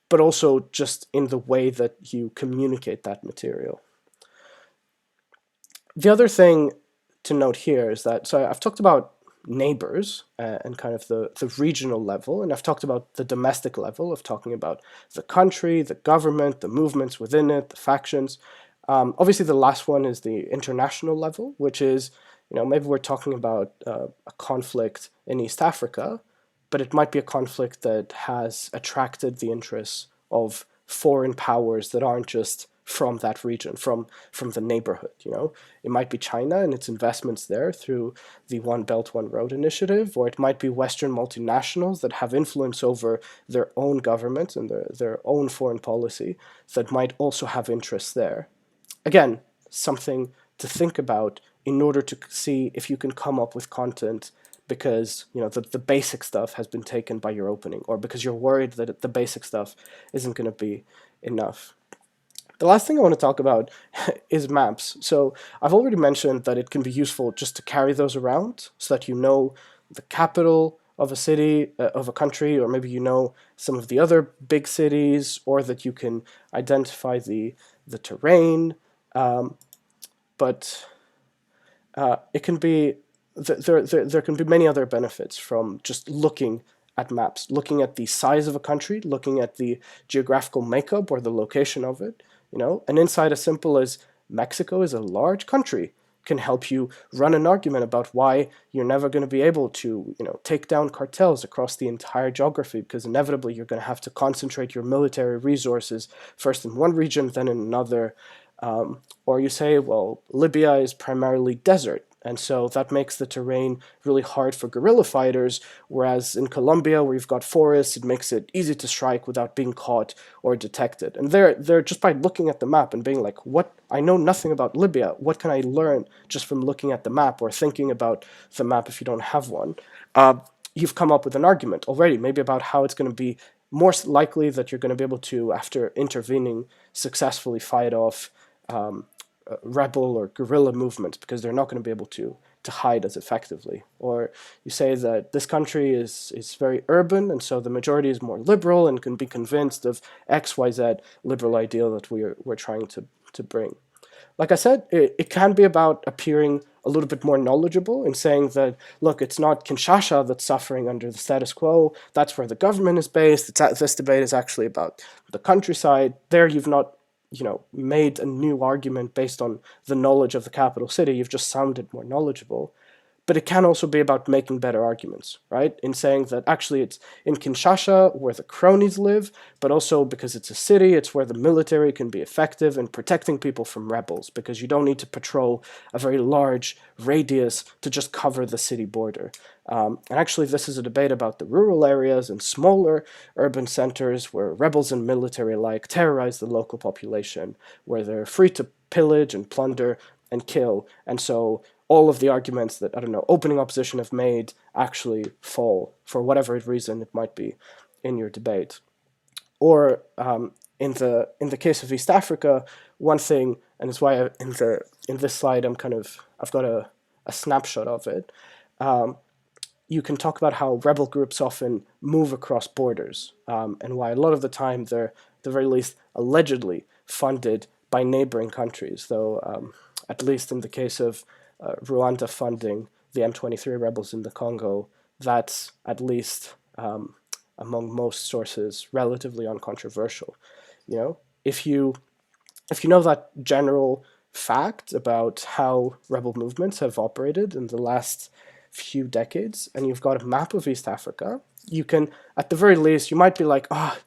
but also just in the way that you communicate that material. The other thing to note here is that, so I've talked about neighbors and kind of the regional level, and I've talked about the domestic level of talking about the country, the government, the movements within it, the factions. Obviously, the last one is the international level, which is, maybe we're talking about a conflict in East Africa, but it might be a conflict that has attracted the interests of foreign powers that aren't just from that region, from the neighborhood. It might be China and its investments there through the One Belt, One Road initiative, or it might be Western multinationals that have influence over their own government and their own foreign policy that might also have interests there. Again, something to think about in order to see if you can come up with content because the basic stuff has been taken by your opening, or because you're worried that the basic stuff isn't going to be enough. The last thing I want to talk about is maps. So I've already mentioned that it can be useful just to carry those around so that you know the capital of a city, of a country, or maybe some of the other big cities, or that you can identify the terrain. But it can be there can be many other benefits from just looking at maps, looking at the size of a country, looking at the geographical makeup or the location of it. An insight as simple as Mexico is a large country can help you run an argument about why you're never going to be able to, take down cartels across the entire geography, because inevitably you're going to have to concentrate your military resources first in one region, then in another. Or you say, well, Libya is primarily desert, and so that makes the terrain really hard for guerrilla fighters, whereas in Colombia, where you've got forests, it makes it easy to strike without being caught or detected. And they're just by looking at the map and being like, I know nothing about Libya, what can I learn just from looking at the map or thinking about the map if you don't have one? You've come up with an argument already, maybe about how it's going to be more likely that you're going to be able to, after intervening, successfully fight off rebel or guerrilla movements, because they're not going to be able to hide as effectively. Or you say that this country is very urban, and so the majority is more liberal and can be convinced of XYZ liberal ideal that we're trying to bring. Like I said, it can be about appearing a little bit more knowledgeable and saying that, look, it's not Kinshasa that's suffering under the status quo, that's where the government is based, this debate is actually about the countryside. There you've not made a new argument based on the knowledge of the capital city, you've just sounded more knowledgeable. But it can also be about making better arguments, right? In saying that actually it's in Kinshasa where the cronies live, but also because it's a city, it's where the military can be effective in protecting people from rebels, because you don't need to patrol a very large radius to just cover the city border. And actually, this is a debate about the rural areas and smaller urban centers where rebels and military alike terrorize the local population, where they're free to pillage and plunder and kill. And so all of the arguments that, opening opposition have made actually fall for whatever reason it might be in your debate. Or in the case of East Africa, one thing, and it's why in this slide I've got a snapshot of it. You can talk about how rebel groups often move across borders, and why a lot of the time they're, at the very least, allegedly funded by neighboring countries, though at least in the case of Rwanda funding the M23 rebels in the Congo, that's at least among most sources relatively uncontroversial. If you know that general fact about how rebel movements have operated in the last few decades, and you've got a map of East Africa, you can, at the very least, you might be like, I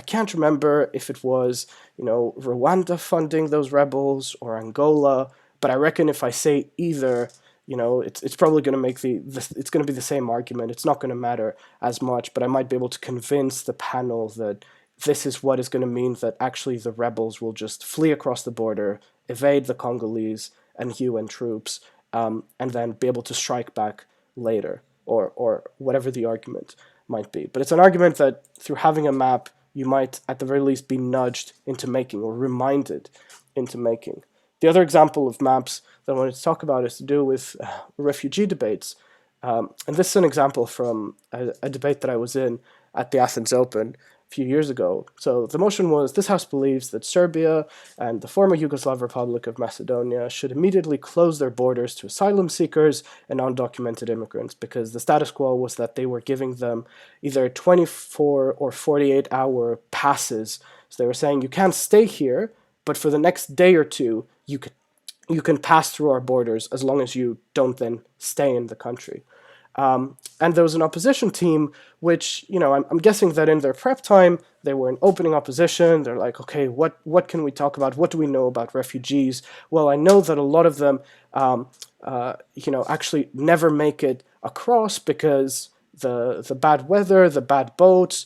can't remember if it was, Rwanda funding those rebels or Angola, but I reckon if I say either, it's probably going to make it's going to be the same argument. It's not going to matter as much, but I might be able to convince the panel that this is what is going to mean that actually the rebels will just flee across the border, evade the Congolese and UN troops, and then be able to strike back later, or whatever the argument might be. But it's an argument that through having a map, you might at the very least be nudged into making, or reminded into making. The other example of maps that I wanted to talk about is to do with refugee debates. And this is an example from a debate that I was in at the Athens Open a few years ago. So the motion was, this House believes that Serbia and the former Yugoslav Republic of Macedonia should immediately close their borders to asylum seekers and undocumented immigrants, because the status quo was that they were giving them either 24 or 48-hour passes. So they were saying, you can't stay here, but for the next day or two, you can pass through our borders as long as you don't then stay in the country. And there was an opposition team, which, I'm guessing that in their prep time, they were in opening opposition. They're like, okay, what can we talk about? What do we know about refugees? Well, I know that a lot of them, actually never make it across because the bad weather, the bad boats,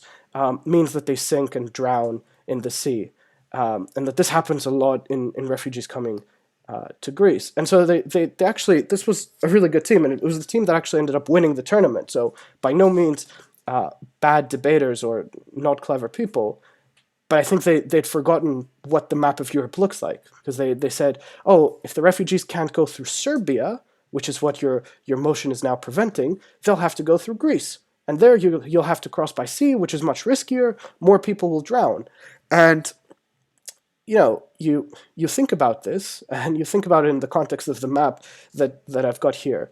means that they sink and drown in the sea. And that this happens a lot in refugees coming to Greece. And so they actually, this was a really good team, and it was the team that actually ended up winning the tournament. So by no means bad debaters or not clever people, but I think they'd forgotten what the map of Europe looks like, because they said, oh, if the refugees can't go through Serbia, which is what your motion is now preventing, they'll have to go through Greece. And there you'll have to cross by sea, which is much riskier, more people will drown. And you think about this, and you think about it in the context of the map that I've got here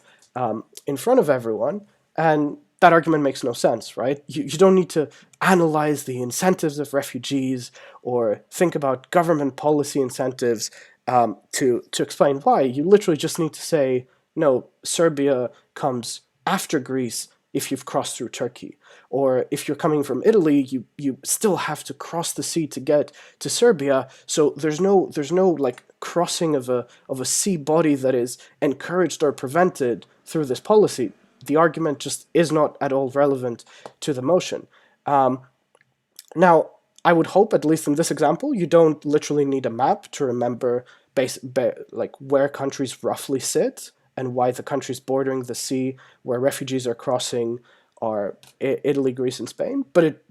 in front of everyone, and that argument makes no sense, right? You don't need to analyze the incentives of refugees or think about government policy incentives to explain why. You literally just need to say, no, Serbia comes after Greece if you've crossed through Turkey. Or if you're coming from Italy, you still have to cross the sea to get to Serbia. So there's no like crossing of a sea body that is encouraged or prevented through this policy. The argument just is not at all relevant to the motion. Now, I would hope, at least in this example, you don't literally need a map to remember like where countries roughly sit and why the countries bordering the sea where refugees are crossing are Italy, Greece, and Spain. But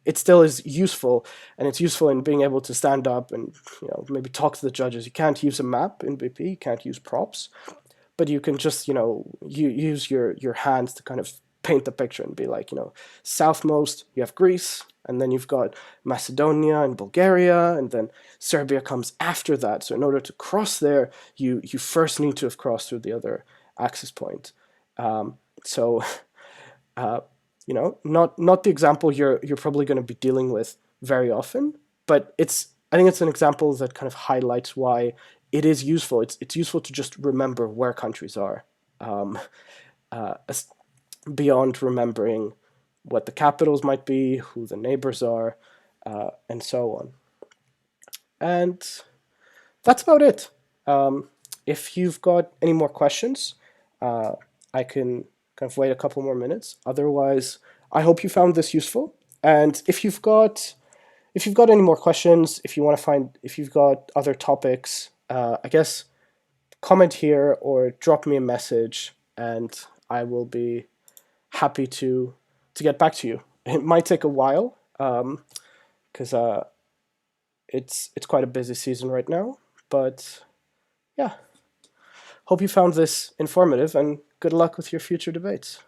it still is useful, and it's useful in being able to stand up and maybe talk to the judges. You can't use a map in BP, you can't use props, but you can just you use your hands to kind of paint the picture and be like, southmost you have Greece, and then you've got Macedonia and Bulgaria, and then Serbia comes after that. So in order to cross there, you first need to have crossed through the other access point. Not the example you're probably going to be dealing with very often, but I think it's an example that kind of highlights why it is useful. It's useful to just remember where countries are, beyond remembering what the capitals might be, who the neighbors are, and so on. And that's about it. If you've got any more questions, I can kind of wait a couple more minutes. Otherwise, I hope you found this useful. And if you've got any more questions, if you've got other topics, I guess comment here or drop me a message, and I will be happy to get back to you. It might take a while, because it's quite a busy season right now, but yeah. Hope you found this informative, and good luck with your future debates.